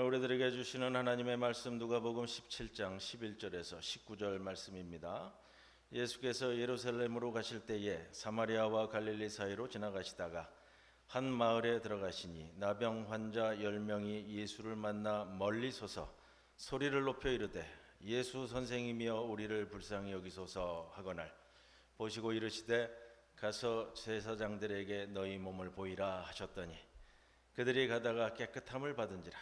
우리들에게 주시는 하나님의 말씀 누가복음 17장 11절에서 19절 말씀입니다. 예수께서 예루살렘으로 가실 때에 사마리아와 갈릴리 사이로 지나가시다가 한 마을에 들어가시니 나병 환자 10명이 예수를 만나 멀리 서서 소리를 높여 이르되 예수 선생이며 우리를 불쌍히 여기소서 하거늘 보시고 이르시되 가서 제사장들에게 너희 몸을 보이라 하셨더니 그들이 가다가 깨끗함을 받은지라.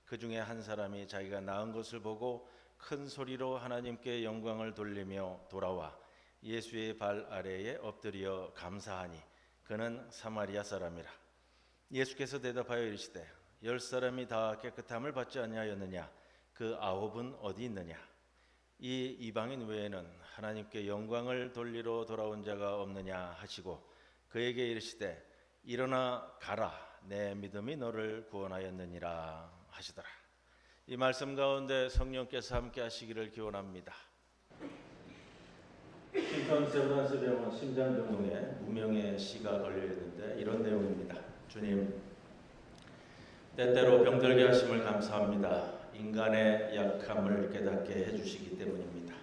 그 중에 한 사람이 자기가 나은 것을 보고 큰 소리로 하나님께 영광을 돌리며 돌아와 예수의 발 아래에 엎드려 감사하니 그는 사마리아 사람이라. 예수께서 대답하여 이르시되 10사람이 다 깨끗함을 받지 아니하였느냐? 그 9은 어디 있느냐? 이 이방인 외에는 하나님께 영광을 돌리러 돌아온 자가 없느냐 하시고 그에게 이르시되 일어나 가라, 내 믿음이 너를 구원하였느니라 하시더라. 이 말씀 가운데 성령께서 함께 하시기를 기원합니다. 신천 세브란스 병원 심장병동에 무명의 시가 걸려있는데 이런 내용입니다. 주님, 때때로 병들게 하심을 감사합니다. 인간의 약함을 깨닫게 해주시기 때문입니다.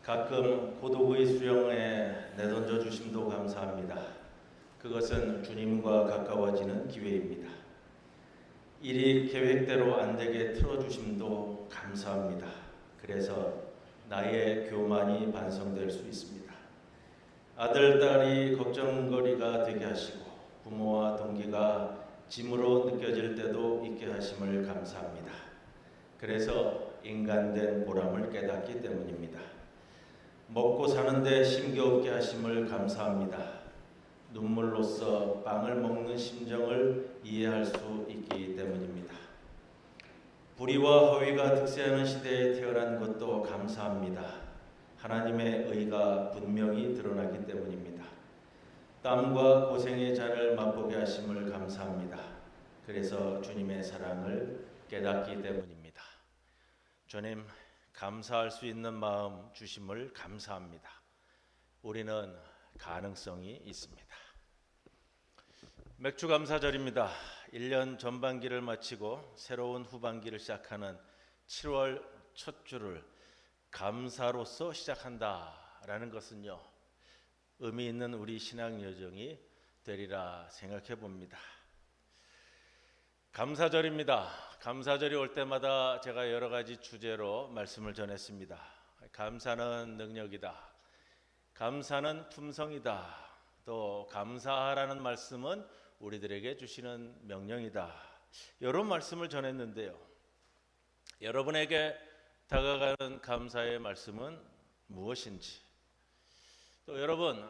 가끔 고독의 수령에 내던져 주심도 감사합니다. 그것은 주님과 가까워지는 기회입니다. 일이 계획대로 안 되게 틀어주심도 감사합니다. 그래서 나의 교만이 반성될 수 있습니다. 아들, 딸이 걱정거리가 되게 하시고 부모와 동기가 짐으로 느껴질 때도 있게 하심을 감사합니다. 그래서 인간된 보람을 깨닫기 때문입니다. 먹고 사는데 힘겨우게 하심을 감사합니다. 눈물로써 빵을 먹는 심정을 이해할 수 있기 때문입니다. 불의와 허위가 득세하는 시대에 태어난 것도 감사합니다. 하나님의 의가 분명히 드러나기 때문입니다. 땀과 고생의 잔을 맛보게 하심을 감사합니다. 그래서 주님의 사랑을 깨닫기 때문입니다. 주님, 감사할 수 있는 마음 주심을 감사합니다. 우리는 가능성이 있습니다. 맥주 감사절입니다. 1년 전반기를 마치고 새로운 후반기를 시작하는 7월 첫 주를 감사로서 시작한다라는 것은요, 의미 있는 우리 신앙 여정이 되리라 생각해 봅니다. 감사절입니다. 감사절이 올 때마다 제가 여러 가지 주제로 말씀을 전했습니다. 감사는 능력이다. 감사는 품성이다. 또 감사하라는 말씀은 우리들에게 주시는 명령이다. 이런 말씀을 전했는데요. 여러분에게 다가가는 감사의 말씀은 무엇인지, 또 여러분,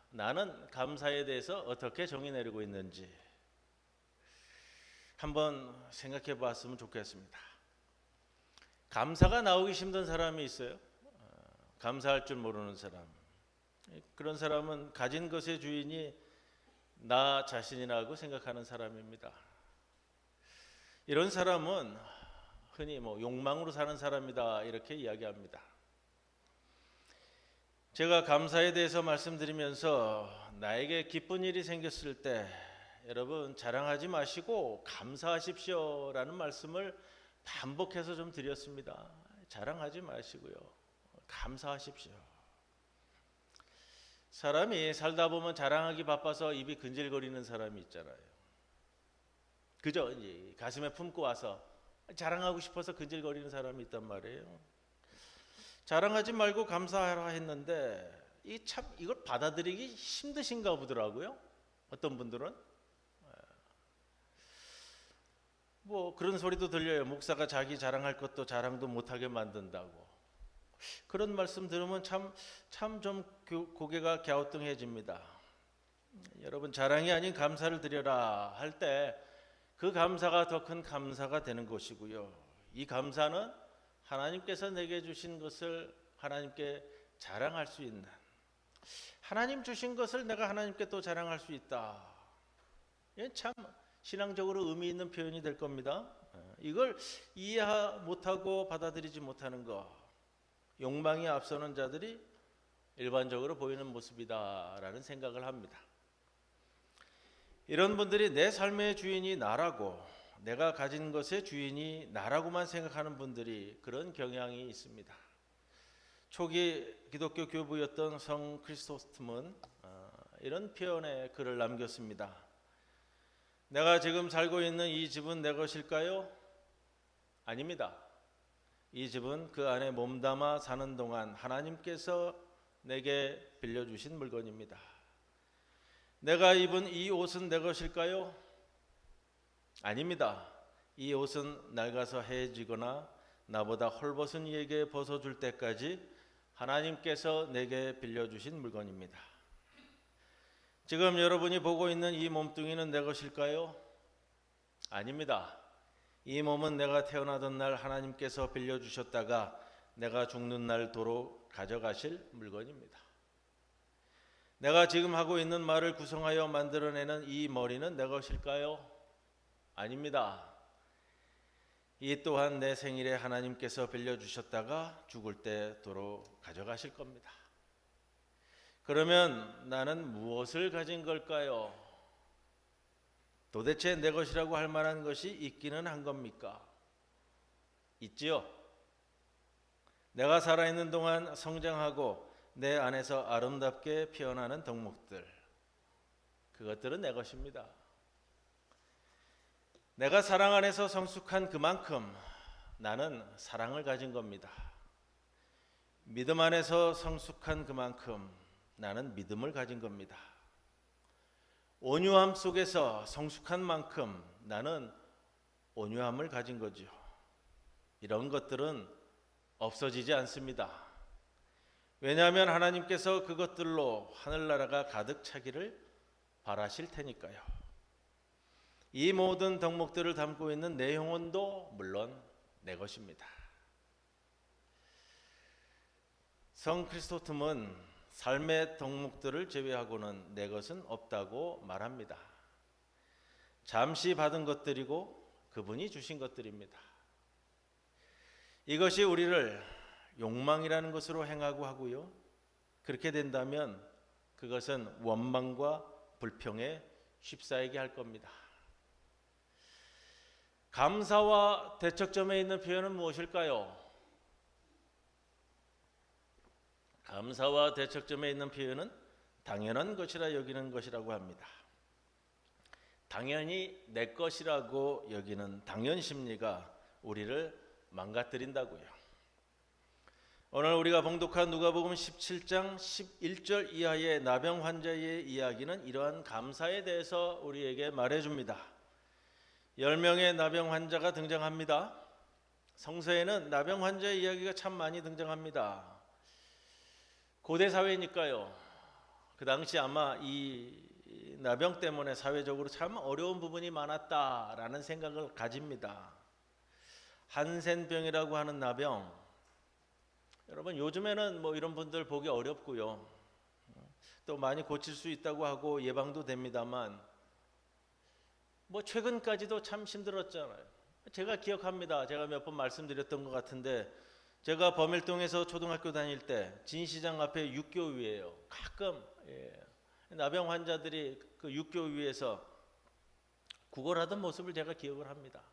나는 감사에 대해서 어떻게 정의 내리고 있는지 한번 생각해 봤으면 좋겠습니다. 감사가 나오기 힘든 사람이 있어요. 감사할 줄 모르는 사람. 그런 사람은 가진 것의 주인이 나 자신이라고 생각하는 사람입니다. 이런 사람은 흔히 욕망으로 사는 사람이다 이렇게 이야기합니다. 제가 감사에 대해서 말씀드리면서 나에게 기쁜 일이 생겼을 때 여러분 자랑하지 마시고 감사하십시오라는 말씀을 반복해서 좀 드렸습니다. 자랑하지 마시고요, 감사하십시오. 사람이 살다 보면 자랑하기 바빠서 입이 근질거리는 사람이 있잖아요. 그저 이제 가슴에 품고 와서 자랑하고 싶어서 근질거리는 사람이 있단 말이에요. 자랑하지 말고 감사하라 했는데 이걸 받아들이기 힘드신가 보더라고요. 어떤 분들은 그런 소리도 들려요. 목사가 자기 자랑할 것도 자랑도 못하게 만든다고. 그런 말씀 들으면 참 좀 고개가 갸우뚱해집니다. 여러분, 자랑이 아닌 감사를 드려라 할 때 그 감사가 더 큰 감사가 되는 것이고요. 이 감사는 하나님께서 내게 주신 것을 하나님께 자랑할 수 있는, 하나님 주신 것을 내가 하나님께 또 자랑할 수 있다. 이게 참 신앙적으로 의미 있는 표현이 될 겁니다. 이걸 이해 못하고 받아들이지 못하는 것, 욕망이 앞서는 자들이 일반적으로 보이는 모습이다라는 생각을 합니다. 이런 분들이 내 삶의 주인이 나라고 내가 가진 것의 주인이 나라고만 생각하는 분들이 그런 경향이 있습니다. 초기 기독교 교부였던 성 크리스토스톰은 이런 표현의 글을 남겼습니다. 내가 지금 살고 있는 이 집은 내 것일까요? 아닙니다. 이 집은 그 안에 몸담아 사는 동안 하나님께서 내게 빌려주신 물건입니다. 내가 입은 이 옷은 내 것일까요? 아닙니다. 이 옷은 낡아서 해지거나 나보다 헐벗은 이에게 벗어줄 때까지 하나님께서 내게 빌려주신 물건입니다. 지금 여러분이 보고 있는 이 몸뚱이는 내 것일까요? 아닙니다. 이 몸은 내가 태어나던 날 하나님께서 빌려주셨다가 내가 죽는 날 도로 가져가실 물건입니다. 내가 지금 하고 있는 말을 구성하여 만들어내는 이 머리는 내 것일까요? 아닙니다. 이 또한 내 생일에 하나님께서 빌려주셨다가 죽을 때 도로 가져가실 겁니다. 그러면 나는 무엇을 가진 걸까요? 도대체 내 것이라고 할 만한 것이 있기는 한 겁니까? 있지요. 내가 살아있는 동안 성장하고 내 안에서 아름답게 피어나는 덕목들, 그것들은 내 것입니다. 내가 사랑 안에서 성숙한 그만큼 나는 사랑을 가진 겁니다. 믿음 안에서 성숙한 그만큼 나는 믿음을 가진 겁니다. 온유함 속에서 성숙한 만큼 나는 온유함을 가진 거지요. 이런 것들은 없어지지 않습니다. 왜냐하면 하나님께서 그것들로 하늘나라가 가득 차기를 바라실 테니까요. 이 모든 덕목들을 담고 있는 내 영혼도 물론 내 것입니다. 성 크리스토톰은 삶의 덕목들을 제외하고는 내 것은 없다고 말합니다. 잠시 받은 것들이고 그분이 주신 것들입니다. 이것이 우리를 욕망이라는 것으로 행하고 하고요. 그렇게 된다면 그것은 원망과 불평에 휩싸이게 할 겁니다. 감사와 대척점에 있는 표현은 무엇일까요? 감사와 대척점에 있는 표현은 당연한 것이라 여기는 것이라고 합니다. 당연히 내 것이라고 여기는 당연심리가 우리를 망가뜨린다고요. 오늘 우리가 봉독한 누가복음 17장 11절 이하의 나병 환자의 이야기는 이러한 감사에 대해서 우리에게 말해줍니다. 10명의 나병 환자가 등장합니다. 성서에는 나병 환자의 이야기가 참 많이 등장합니다. 고대 사회니까요. 그 당시 아마 이 나병 때문에 사회적으로 참 어려운 부분이 많았다라는 생각을 가집니다. 한센병이라고 하는 나병, 여러분 요즘에는 뭐 이런 분들 보기 어렵고요. 또 많이 고칠 수 있다고 하고 예방도 됩니다만 뭐 최근까지도 참 힘들었잖아요. 제가 기억합니다. 제가 몇 번 말씀드렸던 것 같은데 제가 범일동에서 초등학교 다닐 때 진시장 앞에 육교 위에요. 가끔 나병 환자들이 그 육교 위에서 구걸하던 모습을 제가 기억을 합니다.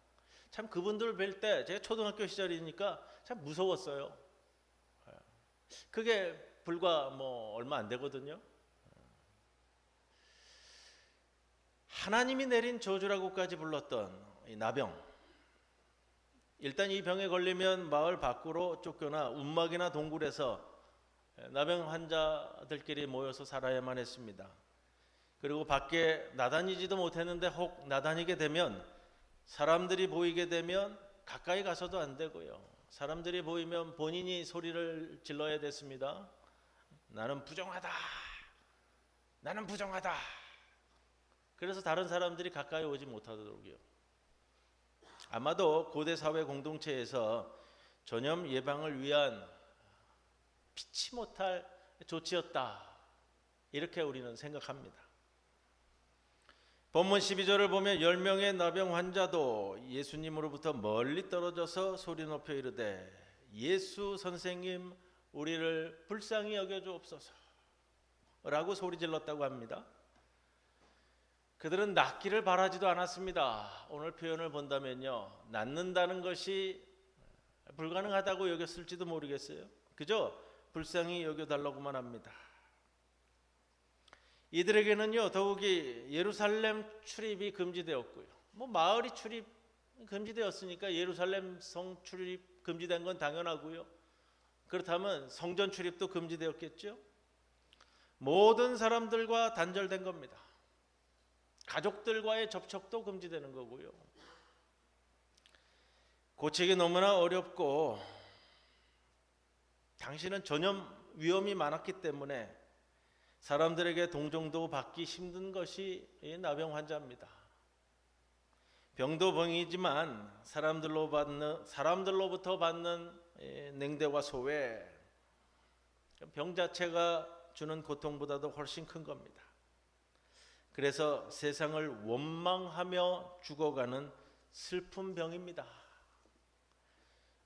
참 그분들을 뵐 때 제가 초등학교 시절이니까 참 무서웠어요. 그게 불과 뭐 얼마 안 되거든요. 하나님이 내린 저주라고까지 불렀던 이 나병. 일단 이 병에 걸리면 마을 밖으로 쫓겨나 움막이나 동굴에서 나병 환자들끼리 모여서 살아야만 했습니다. 그리고 밖에 나다니지도 못했는데 혹 나다니게 되면 사람들이 보이게 되면 가까이 가서도 안 되고요. 사람들이 보이면 본인이 소리를 질러야 됐습니다. 나는 부정하다. 나는 부정하다. 그래서 다른 사람들이 가까이 오지 못하도록요. 아마도 고대 사회 공동체에서 전염 예방을 위한 피치 못할 조치였다. 이렇게 우리는 생각합니다. 본문 12절을 보면 10명의 나병 환자도 예수님으로부터 멀리 떨어져서 소리 높여 이르되 예수 선생님 우리를 불쌍히 여겨 주옵소서 라고 소리 질렀다고 합니다. 그들은 낫기를 바라지도 않았습니다. 오늘 표현을 본다면요, 낫는다는 것이 불가능하다고 여겼을지도 모르겠어요. 그저 불쌍히 여겨달라고만 합니다. 이들에게는요, 더욱이 예루살렘 출입이 금지되었고요, 마을이 출입 금지되었으니까 예루살렘 성 출입 금지된 건 당연하고요, 그렇다면 성전 출입도 금지되었겠죠. 모든 사람들과 단절된 겁니다. 가족들과의 접촉도 금지되는 거고요. 고치기 너무나 어렵고 당시는 전염 위험이 많았기 때문에 사람들에게 동정도 받기 힘든 것이 나병 환자입니다. 병도 병이지만 사람들로부터 받는 냉대와 소외, 병 자체가 주는 고통보다도 훨씬 큰 겁니다. 그래서 세상을 원망하며 죽어가는 슬픈 병입니다.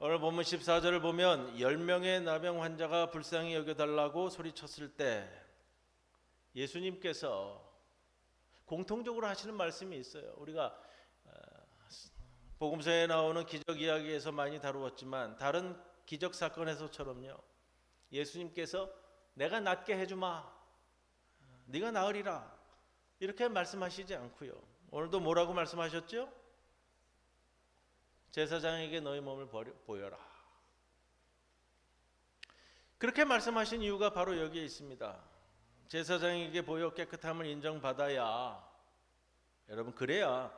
오늘 본문 14절을 보면 10명의 나병 환자가 불쌍히 여겨달라고 소리쳤을 때 예수님께서 공통적으로 하시는 말씀이 있어요. 우리가 복음서에 나오는 기적 이야기에서 많이 다루었지만 다른 기적 사건에서처럼요, 예수님께서 내가 낫게 해주마, 네가 나으리라, 이렇게 말씀하시지 않고요, 오늘도 뭐라고 말씀하셨죠? 제사장에게 너희 몸을 보여라. 그렇게 말씀하신 이유가 바로 여기에 있습니다. 제사장에게 보여 깨끗함을 인정받아야, 여러분, 그래야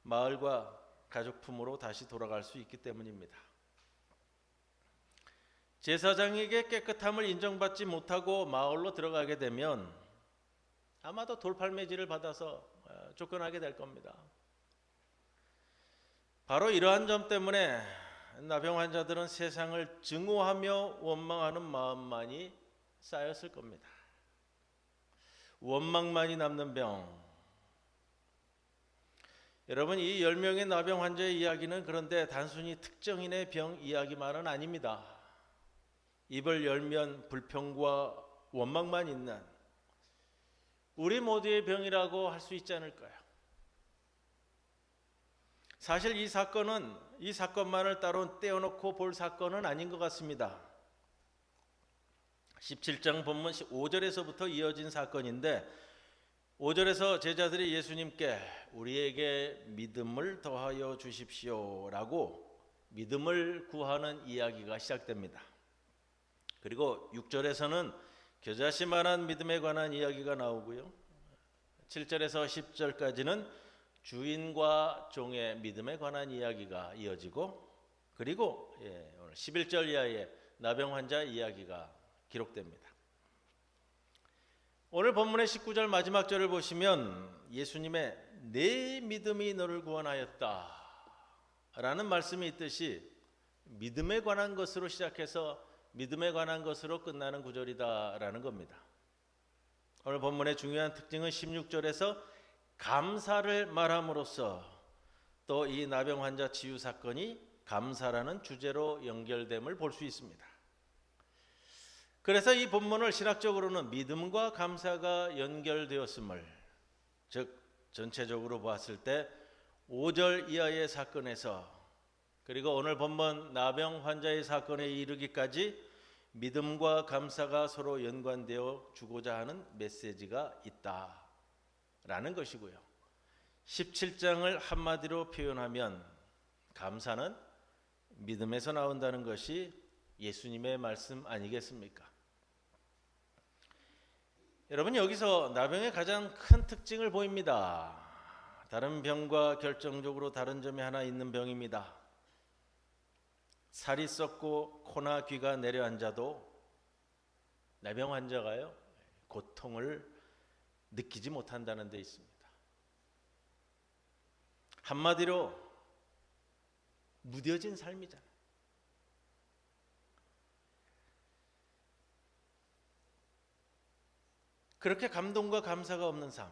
마을과 가족 품으로 다시 돌아갈 수 있기 때문입니다. 제사장에게 깨끗함을 인정받지 못하고 마을로 들어가게 되면 아마도 돌팔매질을 받아서 쫓겨나게 될 겁니다. 바로 이러한 점 때문에 나병 환자들은 세상을 증오하며 원망하는 마음만이 쌓였을 겁니다. 원망만이 남는 병. 여러분, 이 10명의 나병 환자의 이야기는 그런데 단순히 특정인의 병 이야기만은 아닙니다. 입을 열면 불평과 원망만 있는 우리 모두의 병이라고 할 수 있지 않을까요? 사실 이 사건만을 따로 떼어놓고 볼 사건은 아닌 것 같습니다. 17장 본문 5절에서부터 이어진 사건인데, 5절에서 제자들이 예수님께 우리에게 믿음을 더하여 주십시오 라고 믿음을 구하는 이야기가 시작됩니다. 그리고 6절에서는 겨자씨만한 믿음에 관한 이야기가 나오고요, 7절에서 10절까지는 주인과 종의 믿음에 관한 이야기가 이어지고, 그리고 오늘 11절 이하의 나병 환자 이야기가 기록됩니다. 오늘 본문의 19절 마지막 절을 보시면 예수님의 내 믿음이 너를 구원하였다 라는 말씀이 있듯이 믿음에 관한 것으로 시작해서 믿음에 관한 것으로 끝나는 구절이다 라는 겁니다. 오늘 본문의 중요한 특징은 16절에서 감사를 말함으로써 또 이 나병 환자 치유 사건이 감사라는 주제로 연결됨을 볼 수 있습니다. 그래서 이 본문을 신학적으로는 믿음과 감사가 연결되었음을, 즉 전체적으로 봤을 때 5절 이하의 사건에서, 그리고 오늘 본문 나병 환자의 사건에 이르기까지 믿음과 감사가 서로 연관되어 주고자 하는 메시지가 있다라는 것이고요, 17장을 한마디로 표현하면 감사는 믿음에서 나온다는 것이 예수님의 말씀 아니겠습니까? 여러분, 여기서 나병의 가장 큰 특징을 보입니다. 다른 병과 결정적으로 다른 점이 하나 있는 병입니다. 살이 썩고 코나 귀가 내려앉아도 나병 환자가요, 고통을 느끼지 못한다는 데 있습니다. 한마디로 무뎌진 삶이잖아요. 그렇게 감동과 감사가 없는 삶,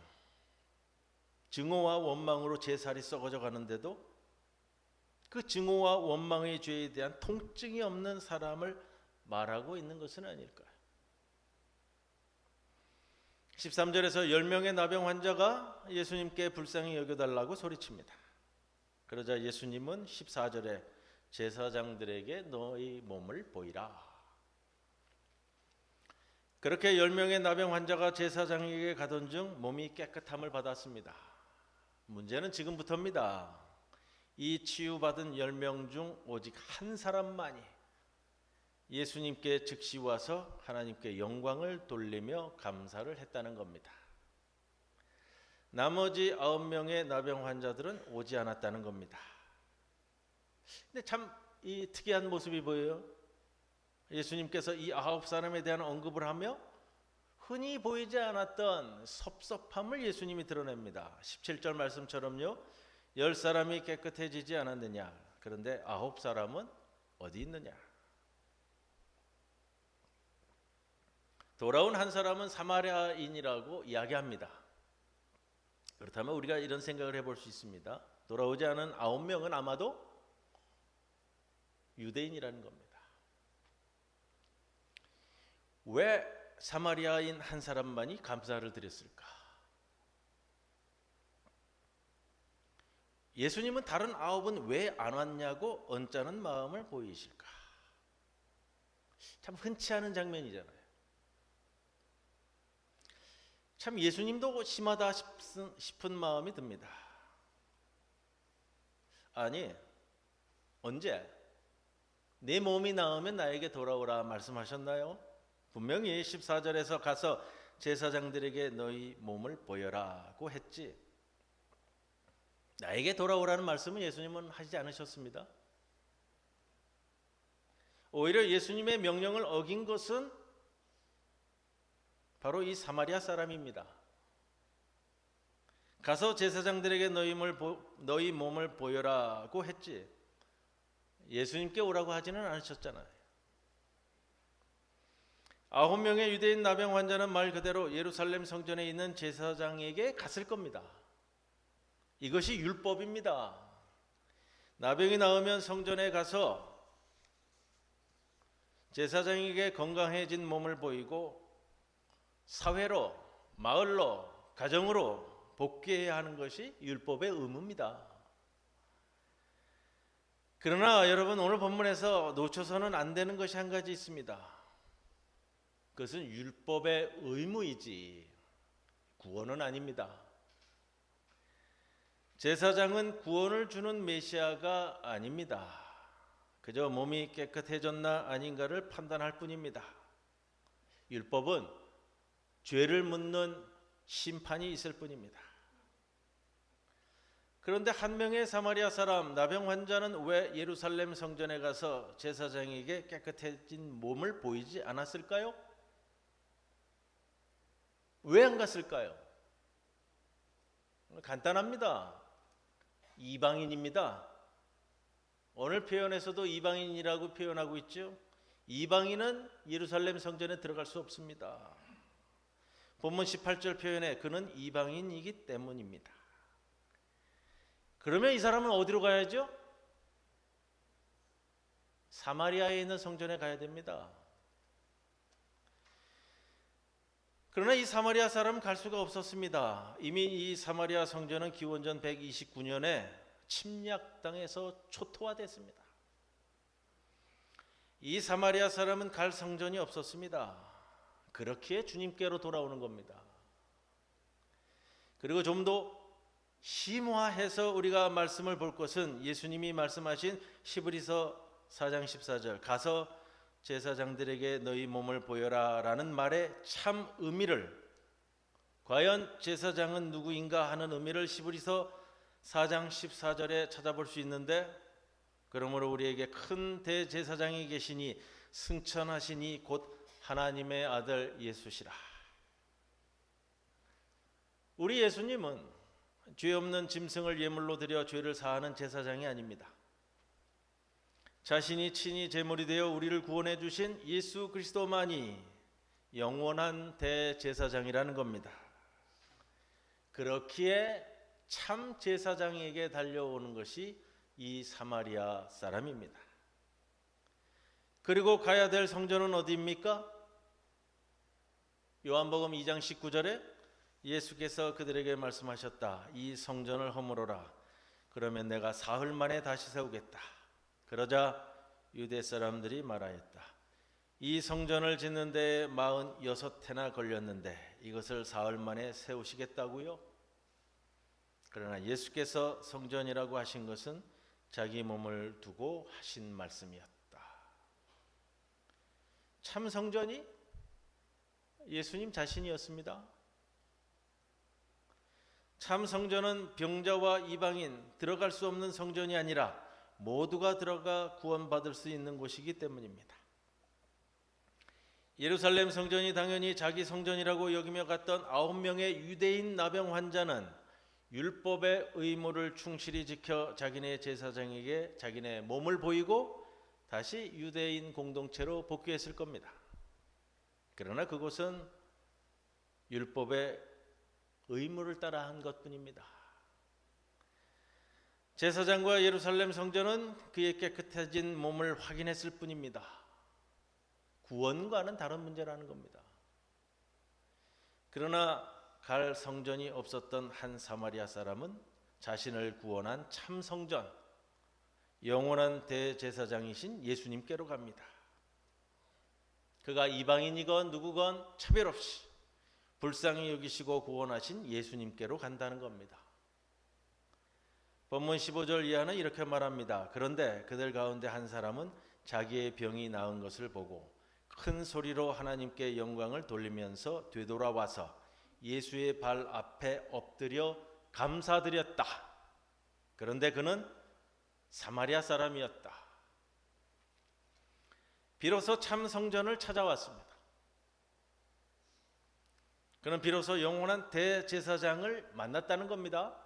증오와 원망으로 제 살이 썩어져 가는데도 그 증오와 원망의 죄에 대한 통증이 없는 사람을 말하고 있는 것은 아닐까요? 13절에서 10명의 나병 환자가 예수님께 불쌍히 여겨달라고 소리칩니다. 그러자 예수님은 14절에 제사장들에게 너희 몸을 보이라. 그렇게 10명의 나병 환자가 제사장에게 가던 중 몸이 깨끗함을 받았습니다. 문제는 지금부터입니다. 이 치유받은 10명 중 오직 한 사람만이 예수님께 즉시 와서 하나님께 영광을 돌리며 감사를 했다는 겁니다. 나머지 9명의 나병 환자들은 오지 않았다는 겁니다. 근데 참 이 특이한 모습이 보여요. 예수님께서 이 9사람에 대한 언급을 하며 흔히 보이지 않았던 섭섭함을 예수님이 드러냅니다. 17절 말씀처럼요. 10사람이 깨끗해지지 않았느냐? 그런데 9사람은 어디 있느냐? 돌아온 한 사람은 사마리아인이라고 이야기합니다. 그렇다면 우리가 이런 생각을 해볼 수 있습니다. 돌아오지 않은 9명은 아마도 유대인이라는 겁니다. 왜 사마리아인 한 사람만이 감사를 드렸을까? 예수님은 다른 9은 왜 안 왔냐고 언짢은 마음을 보이실까? 참 흔치 않은 장면이잖아요. 참 예수님도 심하다 싶은 마음이 듭니다. 아니, 언제? 내 몸이 나으면 나에게 돌아오라 말씀하셨나요? 분명히 14절에서 가서 제사장들에게 너희 몸을 보여라고 했지. 나에게 돌아오라는 말씀은 예수님은 하지 않으셨습니다. 오히려 예수님의 명령을 어긴 것은 바로 이 사마리아 사람입니다. 가서 제사장들에게 너희 몸을 보여라고 했지. 예수님께 오라고 하지는 않으셨잖아요. 9명의 유대인 나병 환자는 말 그대로 예루살렘 성전에 있는 제사장에게 갔을 겁니다. 이것이 율법입니다. 나병이 나으면 성전에 가서 제사장에게 건강해진 몸을 보이고 사회로, 마을로, 가정으로 복귀해야 하는 것이 율법의 의무입니다. 그러나 여러분, 오늘 본문에서 놓쳐서는 안 되는 것이 한 가지 있습니다. 그것은 율법의 의무이지 구원은 아닙니다. 제사장은 구원을 주는 메시아가 아닙니다. 그저 몸이 깨끗해졌나 아닌가를 판단할 뿐입니다. 율법은 죄를 묻는 심판이 있을 뿐입니다. 그런데 한 명의 사마리아 사람 나병 환자는 왜 예루살렘 성전에 가서 제사장에게 깨끗해진 몸을 보이지 않았을까요? 왜 안 갔을까요? 간단합니다. 이방인입니다. 오늘 표현에서도 이방인이라고 표현하고 있죠. 이방인은 예루살렘 성전에 들어갈 수 없습니다. 본문 18절 표현에 그는 이방인이기 때문입니다. 그러면 이 사람은 어디로 가야죠? 사마리아에 있는 성전에 가야 됩니다. 그러나 이 사마리아 사람은 갈 수가 없었습니다. 이미 이 사마리아 성전은 기원전 129년에 침략당해서 초토화됐습니다. 이 사마리아 사람은 갈 성전이 없었습니다. 그렇기에 주님께로 돌아오는 겁니다. 그리고 좀 더 심화해서 우리가 말씀을 볼 것은 예수님이 말씀하신 히브리서 4장 14절 가서 제사장들에게 너희 몸을 보여라 라는 말의 참 의미를, 과연 제사장은 누구인가 하는 의미를 히브리서 4장 14절에 찾아볼 수 있는데, 그러므로 우리에게 큰 대제사장이 계시니 승천하시니 곧 하나님의 아들 예수시라. 우리 예수님은 죄 없는 짐승을 예물로 드려 죄를 사하는 제사장이 아닙니다. 자신이 친히 제물이 되어 우리를 구원해 주신 예수 그리스도만이 영원한 대제사장이라는 겁니다. 그렇기에 참 제사장에게 달려오는 것이 이 사마리아 사람입니다. 그리고 가야 될 성전은 어디입니까? 요한복음 2장 19절에 예수께서 그들에게 말씀하셨다. 이 성전을 허물어라. 그러면 내가 사흘 만에 다시 세우겠다. 그러자 유대 사람들이 말하였다. 이 성전을 짓는 데 46해나 걸렸는데 이것을 사흘 만에 세우시겠다고요? 그러나 예수께서 성전이라고 하신 것은 자기 몸을 두고 하신 말씀이었다. 참 성전이 예수님 자신이었습니다. 참 성전은 병자와 이방인 들어갈 수 없는 성전이 아니라 모두가 들어가 구원받을 수 있는 곳이기 때문입니다. 예루살렘 성전이 당연히 자기 성전이라고 여기며 갔던 9명의 유대인 나병 환자는 율법의 의무를 충실히 지켜 자기네 제사장에게 자기네 몸을 보이고 다시 유대인 공동체로 복귀했을 겁니다. 그러나 그곳은 율법의 의무를 따라 한 것뿐입니다. 제사장과 예루살렘 성전은 그의 깨끗해진 몸을 확인했을 뿐입니다. 구원과는 다른 문제라는 겁니다. 그러나 갈 성전이 없었던 한 사마리아 사람은 자신을 구원한 참 성전, 영원한 대제사장이신 예수님께로 갑니다. 그가 이방인이건 누구건 차별 없이 불쌍히 여기시고 구원하신 예수님께로 간다는 겁니다. 본문 15절 이하는 이렇게 말합니다. 그런데 그들 가운데 한 사람은 자기의 병이 나은 것을 보고 큰 소리로 하나님께 영광을 돌리면서 되돌아와서 예수의 발 앞에 엎드려 감사드렸다. 그런데 그는 사마리아 사람이었다. 비로소 참 성전을 찾아왔습니다. 그는 비로소 영원한 대제사장을 만났다는 겁니다.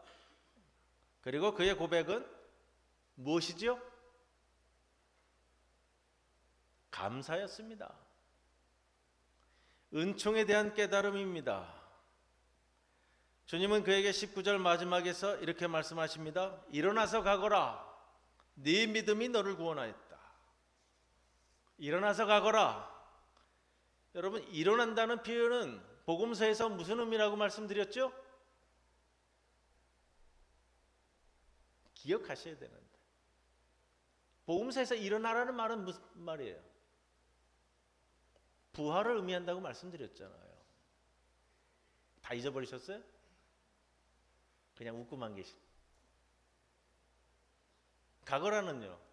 그리고 그의 고백은 무엇이죠? 감사였습니다. 은총에 대한 깨달음입니다. 주님은 그에게 19절 마지막에서 이렇게 말씀하십니다. 일어나서 가거라. 네 믿음이 너를 구원하였다. 일어나서 가거라. 여러분, 일어난다는 표현은 복음서에서 무슨 의미라고 말씀드렸죠? 기억하셔야 되는데, 복음서에서 일어나라는 말은 무슨 말이에요? 부활을 의미한다고 말씀드렸잖아요. 다 잊어버리셨어요? 그냥 웃고만 계십니다. 가거라는요,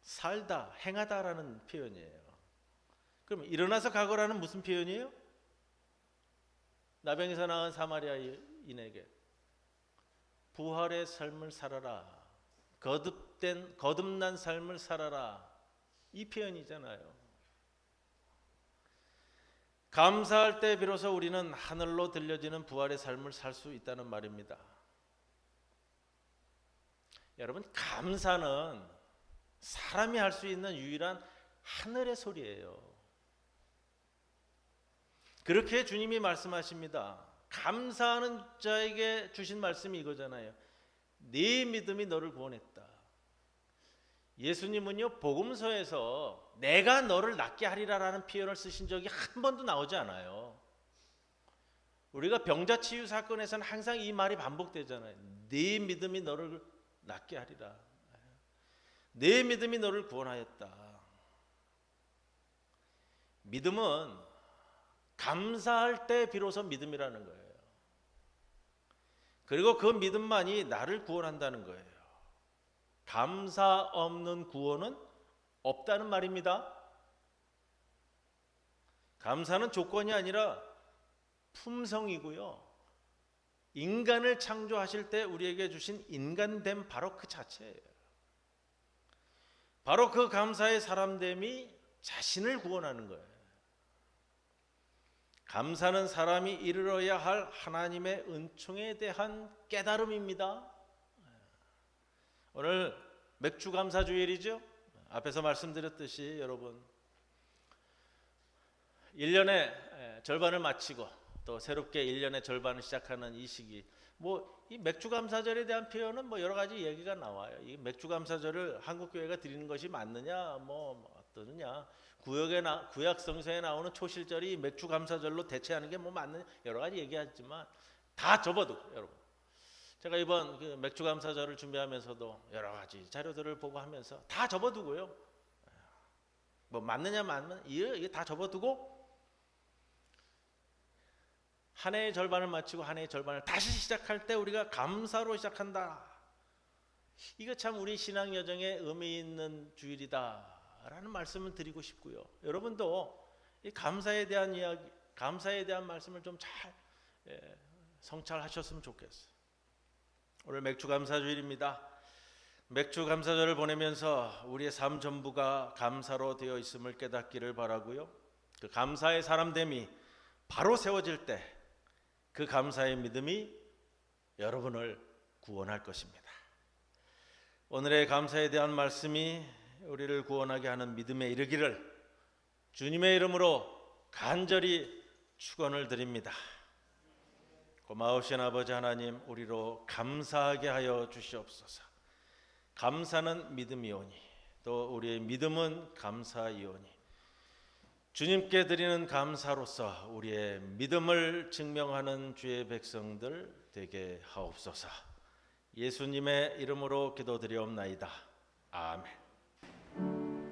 살다, 행하다라는 표현이에요. 그럼 일어나서 가거라는 무슨 표현이에요? 나병에서 나은 사마리아인에게 부활의 삶을 살아라, 거듭난 삶을 살아라, 이 표현이잖아요. 감사할 때 비로소 우리는 하늘로 들려지는 부활의 삶을 살 수 있다는 말입니다. 여러분, 감사는 사람이 할 수 있는 유일한 하늘의 소리예요. 그렇게 주님이 말씀하십니다. 감사하는 자에게 주신 말씀이 이거잖아요. 네 믿음이 너를 구원했다. 예수님은요, 복음서에서 내가 너를 낫게 하리라라는 표현을 쓰신 적이 한 번도 나오지 않아요. 우리가 병자 치유 사건에서는 항상 이 말이 반복되잖아요. 네 믿음이 너를 낫게 하리라. 내 믿음이 너를 구원하였다. 믿음은 감사할 때 비로소 믿음이라는 거예요. 그리고 그 믿음만이 나를 구원한다는 거예요. 감사 없는 구원은 없다는 말입니다. 감사는 조건이 아니라 품성이고요. 인간을 창조하실 때 우리에게 주신 인간됨 바로 그 자체예요. 바로 그 감사의 사람됨이 자신을 구원하는 거예요. 감사는 사람이 이르러야 할 하나님의 은총에 대한 깨달음입니다. 오늘 맥주 감사 주일이죠. 앞에서 말씀드렸듯이 여러분 1년의 절반을 마치고 또 새롭게 1년의 절반을 시작하는 이 시기, 이 맥주 감사절에 대한 표현은 여러 가지 얘기가 나와요. 이 맥주 감사절을 한국 교회가 드리는 것이 맞느냐, 어떠느냐? 구약 성서에 나오는 초실절이 맥주 감사절로 대체하는 게 뭐 맞느냐? 여러 가지 얘기하지만 다 접어두고 여러분. 제가 이번 그 맥주 감사절을 준비하면서도 여러 가지 자료들을 보고 하면서 다 접어두고요. 뭐 맞느냐 이게 다 접어두고 한 해의 절반을 마치고 한 해의 절반을 다시 시작할 때 우리가 감사로 시작한다. 이거 참 우리 신앙 여정에 의미 있는 주일이다라는 말씀을 드리고 싶고요. 여러분도 이 감사에 대한 이야기, 감사에 대한 말씀을 좀 잘 성찰하셨으면 좋겠어요. 오늘 맥주 감사주일입니다. 맥주 감사절을 보내면서 우리의 삶 전부가 감사로 되어 있음을 깨닫기를 바라고요. 그 감사의 사람됨이 바로 세워질 때 그 감사의 믿음이 여러분을 구원할 것입니다. 오늘의 감사에 대한 말씀이 우리를 구원하게 하는 믿음에 이르기를 주님의 이름으로 간절히 축원을 드립니다. 고마우신 아버지 하나님, 우리로 감사하게 하여 주시옵소서. 감사는 믿음이오니 또 우리의 믿음은 감사이오니 주님께 드리는 감사로서 우리의 믿음을 증명하는 주의 백성들 되게 하옵소서. 예수님의 이름으로 기도드리옵나이다. 아멘.